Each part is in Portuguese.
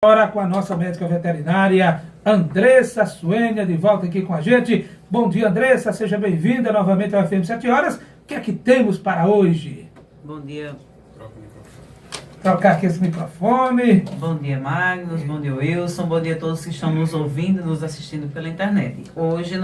Agora com a nossa médica veterinária, Andressa Suênia, de volta aqui com a gente. Bom dia, Andressa, seja bem-vinda novamente ao FM 7 horas. O que é que temos para hoje? Bom dia. Trocar aqui esse microfone. Bom dia, Magnus. Bom dia, Wilson. Bom dia a todos que estão nos ouvindo, nos assistindo pela internet. Hoje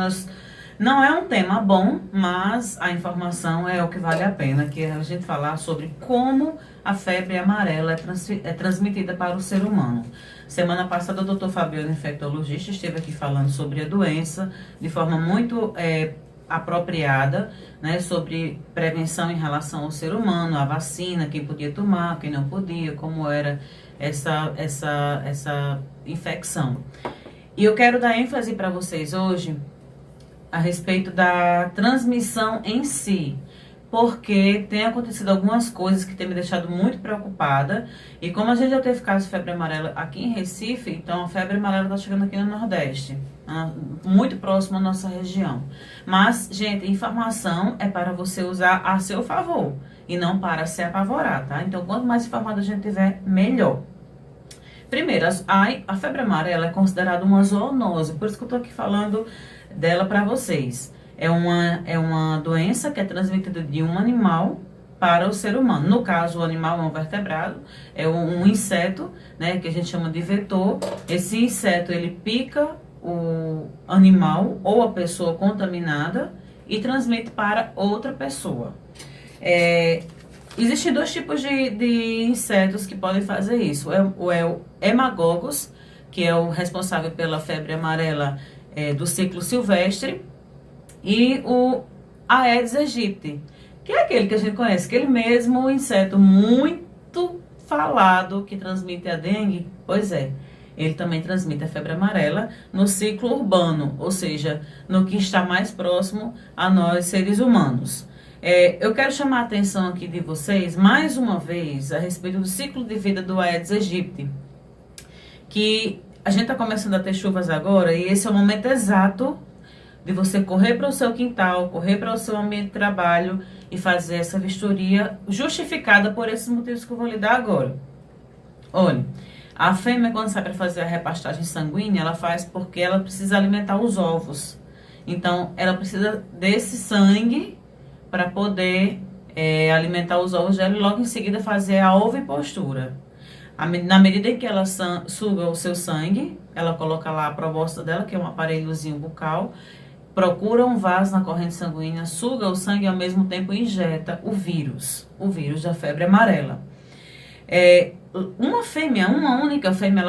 não é um tema bom, mas a informação é o que vale a pena, que é a gente falar sobre como a febre amarela é transmitida para o ser humano. Semana passada o Dr. Fabiano, infectologista, esteve aqui falando sobre a doença de forma muito apropriada, né, sobre prevenção em relação ao ser humano, a vacina, quem podia tomar, quem não podia, como era essa infecção. E eu quero dar ênfase para vocês hoje a respeito da transmissão em si, porque tem acontecido algumas coisas que tem me deixado muito preocupada, e como a gente já teve caso de febre amarela aqui em Recife, então a febre amarela está chegando aqui no Nordeste, muito próximo à nossa região. Mas, gente, informação é para você usar a seu favor, e não para se apavorar, tá? Então, quanto mais informado a gente tiver, melhor. Primeiro, a febre amarela é considerada uma zoonose, por isso que eu tô aqui falando dela para vocês. É uma doença que é transmitida de um animal para o ser humano. No caso, o animal é um vertebrado, é um inseto, né, que a gente chama de vetor. Esse inseto, ele pica o animal ou a pessoa contaminada e transmite para outra pessoa. Existem dois tipos de insetos que podem fazer isso. O hemagogos, que é o responsável pela febre amarela do ciclo silvestre, e o Aedes aegypti, que é aquele que a gente conhece, aquele mesmo inseto muito falado que transmite a dengue. Pois é, ele também transmite a febre amarela no ciclo urbano, ou seja, no que está mais próximo a nós seres humanos. Eu quero chamar a atenção aqui de vocês, mais uma vez, a respeito do ciclo de vida do Aedes aegypti, que a gente está começando a ter chuvas agora, e esse é o momento exato de você correr para o seu quintal, correr para o seu ambiente de trabalho e fazer essa vistoria justificada por esses motivos que eu vou lhe dar agora. Olha, a fêmea, quando sai para fazer a repastagem sanguínea, ela faz porque ela precisa alimentar os ovos. Então, ela precisa desse sangue para poder alimentar os ovos dela e logo em seguida fazer a ovipostura. Na medida em que ela suga o seu sangue, ela coloca lá a probóscide dela, que é um aparelhozinho bucal, procura um vaso na corrente sanguínea, suga o sangue e ao mesmo tempo injeta o vírus da febre amarela. Uma única fêmea,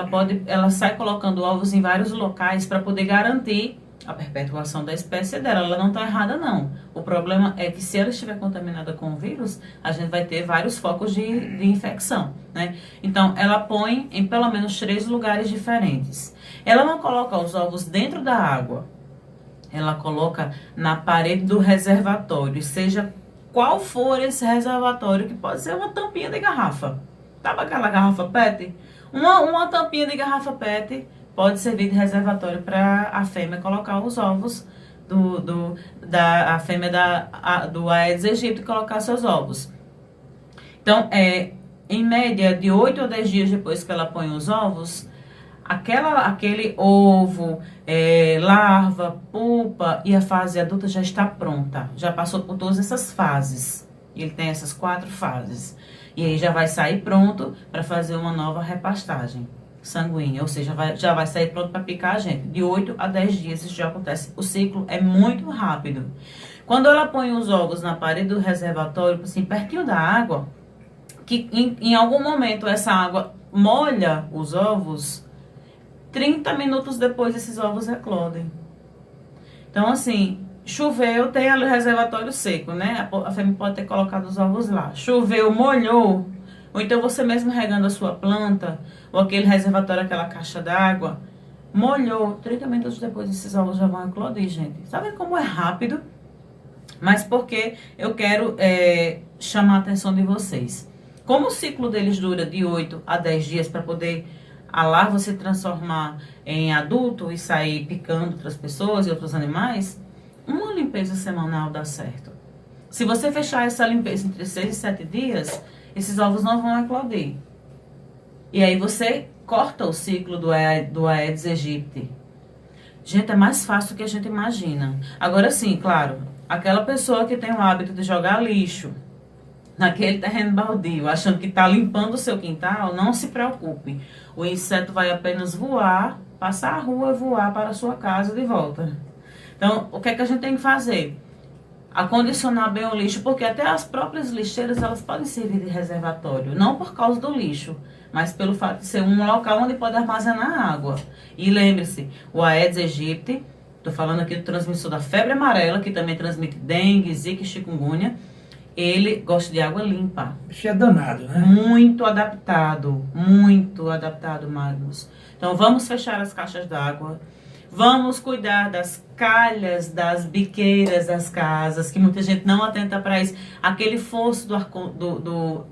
ela sai colocando ovos em vários locais para poder garantir a perpetuação da espécie dela. Ela não está errada, não. O problema é que se ela estiver contaminada com o vírus, a gente vai ter vários focos de infecção, né? Então, ela põe em pelo menos 3 lugares diferentes. Ela não coloca os ovos dentro da água. Ela coloca na parede do reservatório, seja qual for esse reservatório, que pode ser uma tampinha de garrafa. Sabe aquela garrafa PET? Uma tampinha de garrafa PET pode servir de reservatório para a fêmea colocar os ovos da fêmea do Aedes aegypti, colocar seus ovos. Então, em média, de 8 a 10 dias depois que ela põe os ovos, aquele ovo, larva, pupa e a fase adulta já está pronta. Já passou por todas essas fases. Ele tem essas 4 fases. E aí já vai sair pronto para fazer uma nova repastagem sanguínea, ou seja, já vai sair pronto para picar a gente. De 8 a 10 dias isso já acontece. O ciclo é muito rápido. Quando ela põe os ovos na parede do reservatório, assim, pertinho da água, que em algum momento essa água molha os ovos, 30 minutos depois esses ovos eclodem. Então, assim, choveu, tem ali o reservatório seco, né? A fêmea pode ter colocado os ovos lá. Choveu, molhou, ou então você mesmo regando a sua planta, ou aquele reservatório, aquela caixa d'água, molhou, 30 minutos depois esses ovos já vão eclodir, gente. Sabe como é rápido? Mas porque eu quero chamar a atenção de vocês. Como o ciclo deles dura de 8 a 10 dias para poder a larva se transformar em adulto e sair picando outras pessoas e outros animais, uma limpeza semanal dá certo. Se você fechar essa limpeza entre 6 e 7 dias, esses ovos não vão eclodir. E aí você corta o ciclo do Aedes aegypti. Gente, é mais fácil do que a gente imagina. Agora sim, claro, aquela pessoa que tem o hábito de jogar lixo naquele terreno baldio, achando que está limpando o seu quintal, não se preocupe. O inseto vai apenas voar, passar a rua e voar para a sua casa de volta. Então, o que é que a gente tem que fazer? Acondicionar bem o lixo, porque até as próprias lixeiras, elas podem servir de reservatório. Não por causa do lixo, mas pelo fato de ser um local onde pode armazenar água. E lembre-se, o Aedes aegypti, estou falando aqui do transmissor da febre amarela, que também transmite dengue, zika e chikungunya, ele gosta de água limpa. Bicho é danado, né? Muito adaptado, Magnus. Então, vamos fechar as caixas d'água. Vamos cuidar das calhas, das biqueiras das casas, que muita gente não atenta para isso. Aquele fosso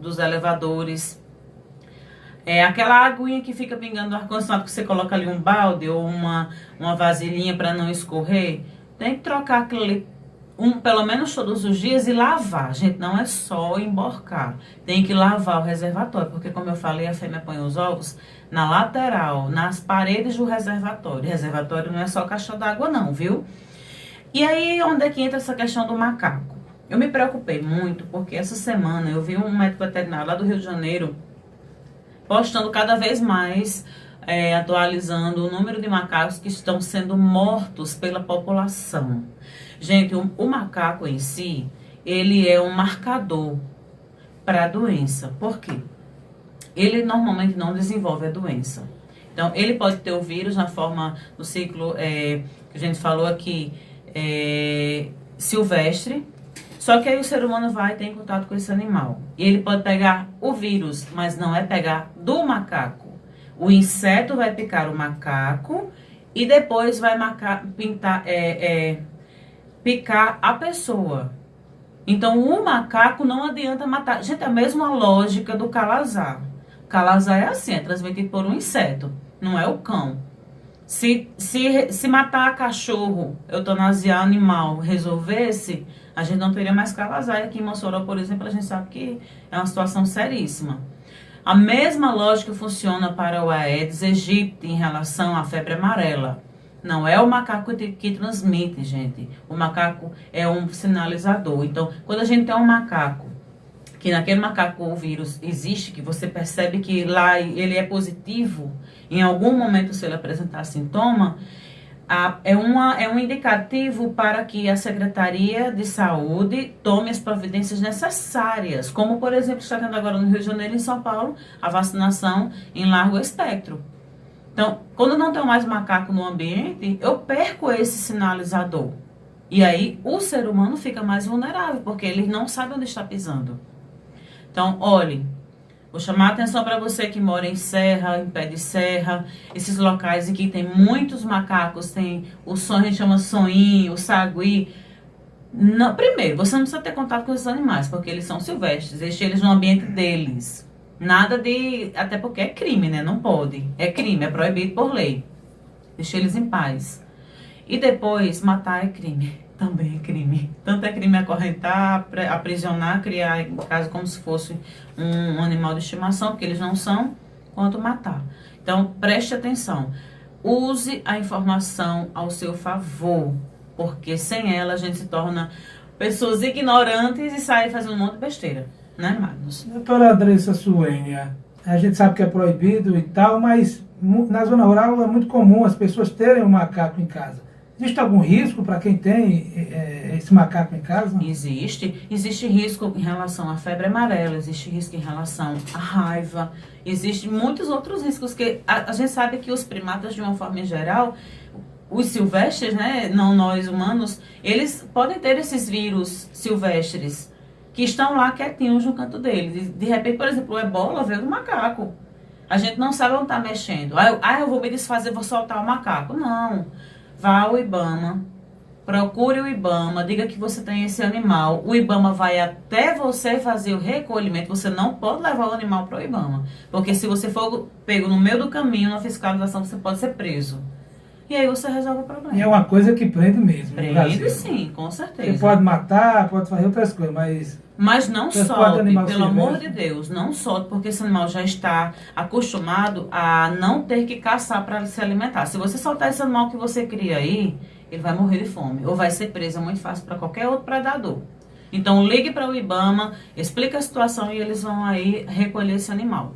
dos elevadores. Aquela aguinha que fica pingando no ar-condicionado, que você coloca ali um balde ou uma vasilhinha para não escorrer. Tem que trocar aquilo ali pelo menos todos os dias e lavar. Gente, não é só emborcar. Tem que lavar o reservatório, porque como eu falei, a fêmea põe os ovos na lateral, nas paredes do reservatório. Reservatório não é só caixa d'água não, viu? E aí, onde é que entra essa questão do macaco? Eu me preocupei muito, porque essa semana eu vi um médico veterinário lá do Rio de Janeiro postando cada vez mais, atualizando o número de macacos que estão sendo mortos pela população. Gente, o macaco em si, ele é um marcador para a doença. Por quê? Ele normalmente não desenvolve a doença. Então, ele pode ter o vírus na forma do ciclo que a gente falou aqui, silvestre. Só que aí o ser humano vai ter contato com esse animal. E ele pode pegar o vírus, mas não é pegar do macaco. O inseto vai picar o macaco e depois vai picar a pessoa. Então, o macaco não adianta matar. Gente, é a mesma lógica do calazar. O calazar é assim, é transmitido por um inseto, não é o cão. Se matar cachorro, eutanasiar animal, resolvesse, a gente não teria mais calazar. E aqui em Mossoró, por exemplo, a gente sabe que é uma situação seríssima. A mesma lógica funciona para o Aedes aegypti em relação à febre amarela. Não é o macaco que transmite, gente. O macaco é um sinalizador. Então, quando a gente tem um macaco, que naquele macaco o vírus existe, que você percebe que lá ele é positivo, em algum momento se ele apresentar sintoma, é um indicativo para que a Secretaria de Saúde tome as providências necessárias, como, por exemplo, está tendo agora no Rio de Janeiro e em São Paulo, a vacinação em largo espectro. Então, quando não tem mais macaco no ambiente, eu perco esse sinalizador. E aí, o ser humano fica mais vulnerável, porque ele não sabe onde está pisando. Então, olhe, vou chamar a atenção para você que mora em serra, em pé de serra, esses locais em que tem muitos macacos, tem o sonho, a gente chama soninho, o sagui. Não, primeiro, você não precisa ter contato com esses animais, porque eles são silvestres, deixe eles no ambiente deles. Nada de... Até porque é crime, né? Não pode. É crime, é proibido por lei. Deixe eles em paz. E depois, matar é crime. Também é crime. Tanto é crime acorrentar, aprisionar, criar em casa como se fosse um animal de estimação, porque eles não são, quanto matar. Então, preste atenção. Use a informação ao seu favor, porque sem ela a gente se torna pessoas ignorantes e sai fazendo um monte de besteira. Né, Magnus? Doutora Andressa Suênia, a gente sabe que é proibido e tal, mas na zona rural é muito comum as pessoas terem um macaco em casa. Existe algum risco para quem tem esse macaco em casa? Existe risco em relação à febre amarela, existe risco em relação à raiva, existem muitos outros riscos que a gente sabe que os primatas, de uma forma em geral, os silvestres, né, não nós humanos, eles podem ter esses vírus silvestres que estão lá quietinhos no canto deles. De repente, por exemplo, o ebola veio do macaco. A gente não sabe onde está mexendo. Eu vou me desfazer, vou soltar o macaco. Não. Vá ao IBAMA, procure o IBAMA, diga que você tem esse animal. O IBAMA vai até você fazer o recolhimento. Você não pode levar o animal para o IBAMA. Porque se você for pego no meio do caminho, na fiscalização, você pode ser preso. E aí você resolve o problema. E é uma coisa que prende mesmo. Prende sim, com certeza. Você pode matar, pode fazer outras coisas, mas não transporte solte, animal pelo amor de silvestre. Deus, não solte, porque esse animal já está acostumado a não ter que caçar para se alimentar. Se você soltar esse animal que você cria aí, ele vai morrer de fome, ou vai ser preso muito fácil para qualquer outro predador. Então ligue para o IBAMA, explique a situação e eles vão aí recolher esse animal.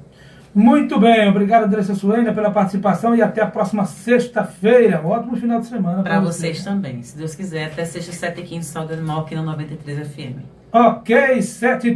Muito bem, obrigado, Andressa Suena, pela participação e até a próxima sexta-feira. Um ótimo final de semana Para vocês também, se Deus quiser, até sexta, 7h15, Saúde Animal aqui no 93 FM. Ok, 7